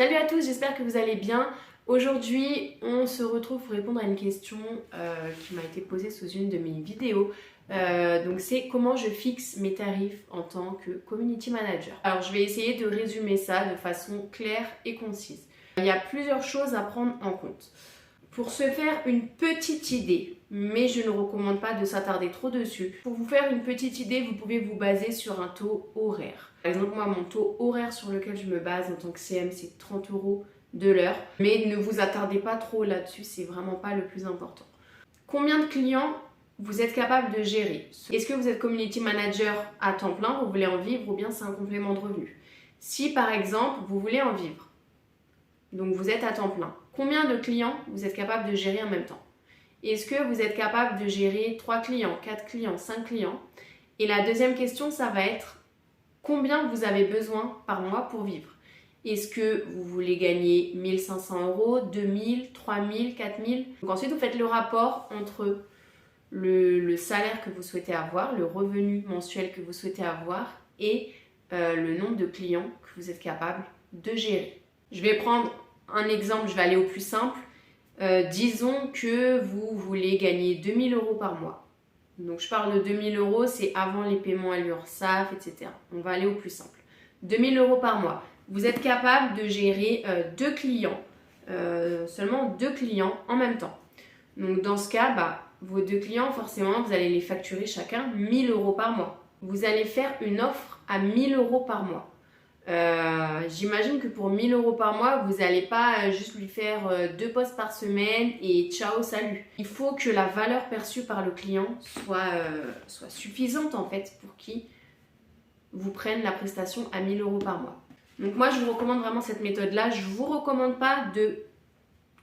Salut à tous, j'espère que vous allez bien. Aujourd'hui, on se retrouve pour répondre à une question qui m'a été posée sous une de mes vidéos. Donc c'est comment je fixe mes tarifs en tant que community manager. Alors je vais essayer de résumer ça de façon claire et concise. Il y a plusieurs choses à prendre en compte. Pour se faire une petite idée, mais je ne recommande pas de s'attarder trop dessus. Pour vous faire une petite idée, vous pouvez vous baser sur un taux horaire. Par exemple, moi, mon taux horaire sur lequel je me base en tant que CM, c'est 30 € de l'heure. Mais ne vous attardez pas trop là-dessus, c'est vraiment pas le plus important. Combien de clients vous êtes capable de gérer? Est-ce que vous êtes community manager à temps plein, vous voulez en vivre, ou bien c'est un complément de revenu? Si par exemple, vous voulez en vivre, donc vous êtes à temps plein, combien de clients vous êtes capable de gérer en même temps? Est-ce que vous êtes capable de gérer 3 clients, 4 clients, 5 clients? Et la deuxième question, ça va être combien vous avez besoin par mois pour vivre? Est-ce que vous voulez gagner 1500 €, 2000, 3000, 4000? Donc ensuite, vous faites le rapport entre le salaire que vous souhaitez avoir, le revenu mensuel que vous souhaitez avoir et le nombre de clients que vous êtes capable de gérer. Je vais prendre un exemple, je vais aller au plus simple. Disons que vous voulez gagner 2000 € par mois. Donc je parle de 2000 €, c'est avant les paiements à l'URSSAF, etc. On va aller au plus simple. 2000 € par mois. Vous êtes capable de gérer 2 clients, seulement 2 clients en même temps. Donc dans ce cas, vos 2 clients, forcément, vous allez les facturer chacun 1000 € par mois. Vous allez faire une offre à 1000 € par mois. J'imagine que pour 1000 € par mois, vous n'allez pas juste lui faire 2 posts par semaine et ciao, salut. Il faut que la valeur perçue par le client soit suffisante en fait pour qu'il vous prenne la prestation à 1000 € par mois. Donc moi, je vous recommande vraiment cette méthode-là. Je ne vous recommande pas de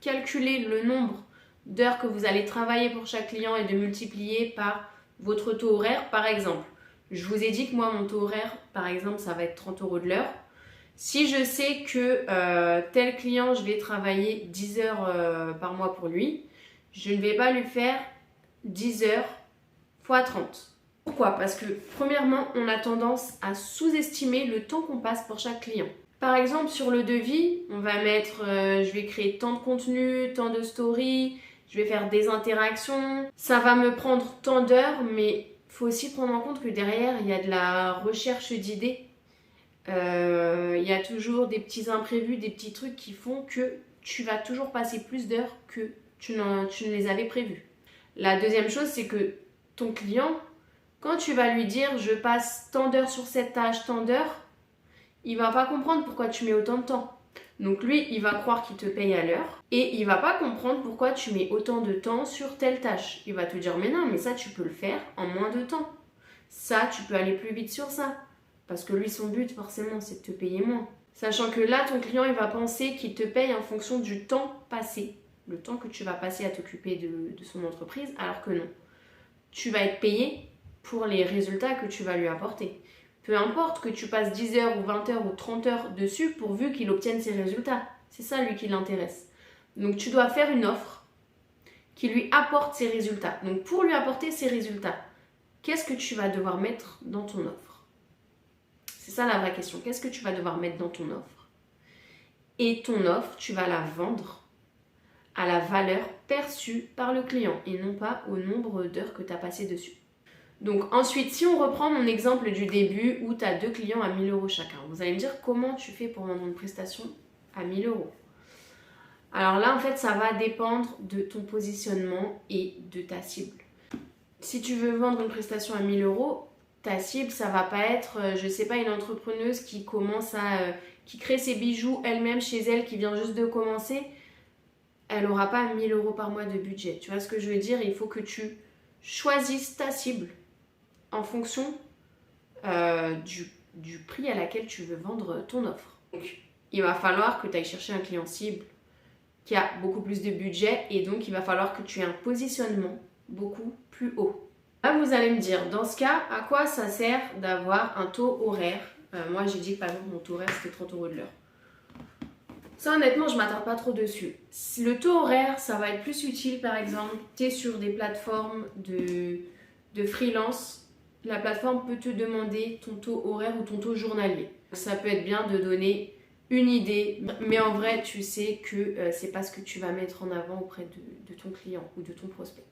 calculer le nombre d'heures que vous allez travailler pour chaque client et de multiplier par votre taux horaire. Par exemple, je vous ai dit que moi, mon taux horaire, par exemple, ça va être 30 € de l'heure. Si je sais que tel client, je vais travailler 10 heures par mois pour lui, je ne vais pas lui faire 10 heures x 30. Pourquoi? Parce que premièrement, on a tendance à sous-estimer le temps qu'on passe pour chaque client. Par exemple, sur le devis, on va mettre, je vais créer tant de contenu, tant de stories, je vais faire des interactions. Ça va me prendre tant d'heures, mais il faut aussi prendre en compte que derrière, il y a de la recherche d'idées. Il y a toujours des petits imprévus, des petits trucs qui font que tu vas toujours passer plus d'heures que tu ne les avais prévus. La deuxième chose, c'est que ton client, quand tu vas lui dire « je passe tant d'heures sur cette tâche, tant d'heures », il va pas comprendre pourquoi tu mets autant de temps. Donc lui, il va croire qu'il te paye à l'heure et il va pas comprendre pourquoi tu mets autant de temps sur telle tâche. Il va te dire « mais non, mais ça tu peux le faire en moins de temps. Ça, tu peux aller plus vite sur ça. » Parce que lui, son but forcément, c'est de te payer moins. Sachant que là, ton client, il va penser qu'il te paye en fonction du temps passé. Le temps que tu vas passer à t'occuper de son entreprise, alors que non. Tu vas être payé pour les résultats que tu vas lui apporter. Peu importe que tu passes 10 heures ou 20 heures ou 30 heures dessus pourvu qu'il obtienne ses résultats. C'est ça lui qui l'intéresse. Donc tu dois faire une offre qui lui apporte ses résultats. Donc pour lui apporter ses résultats, qu'est-ce que tu vas devoir mettre dans ton offre? C'est ça la vraie question. Qu'est-ce que tu vas devoir mettre dans ton offre? Et ton offre, tu vas la vendre à la valeur perçue par le client et non pas au nombre d'heures que tu as passé dessus. Donc ensuite, si on reprend mon exemple du début où tu as 2 clients à 1000 € chacun, vous allez me dire comment tu fais pour vendre une prestation à 1000 €. Alors là, en fait, ça va dépendre de ton positionnement et de ta cible. Si tu veux vendre une prestation à 1000 €, ta cible, ça va pas être, je sais pas, une entrepreneuse qui commence qui crée ses bijoux elle-même chez elle, qui vient juste de commencer. Elle aura pas 1000 € par mois de budget. Tu vois ce que je veux dire? Il faut que tu choisisses ta cible en fonction du prix à laquelle tu veux vendre ton offre. Donc, il va falloir que tu ailles chercher un client cible qui a beaucoup plus de budget et donc il va falloir que tu aies un positionnement beaucoup plus haut. Là, vous allez me dire, dans ce cas, à quoi ça sert d'avoir un taux horaire? Moi, j'ai dit que par exemple, mon taux horaire, c'était 30 € de l'heure. Ça, honnêtement, je ne m'attarde pas trop dessus. Le taux horaire, ça va être plus utile, par exemple, tu es sur des plateformes de freelance. La plateforme peut te demander ton taux horaire ou ton taux journalier. Ça peut être bien de donner une idée, mais en vrai tu sais que c'est pas ce que tu vas mettre en avant auprès de ton client ou de ton prospect.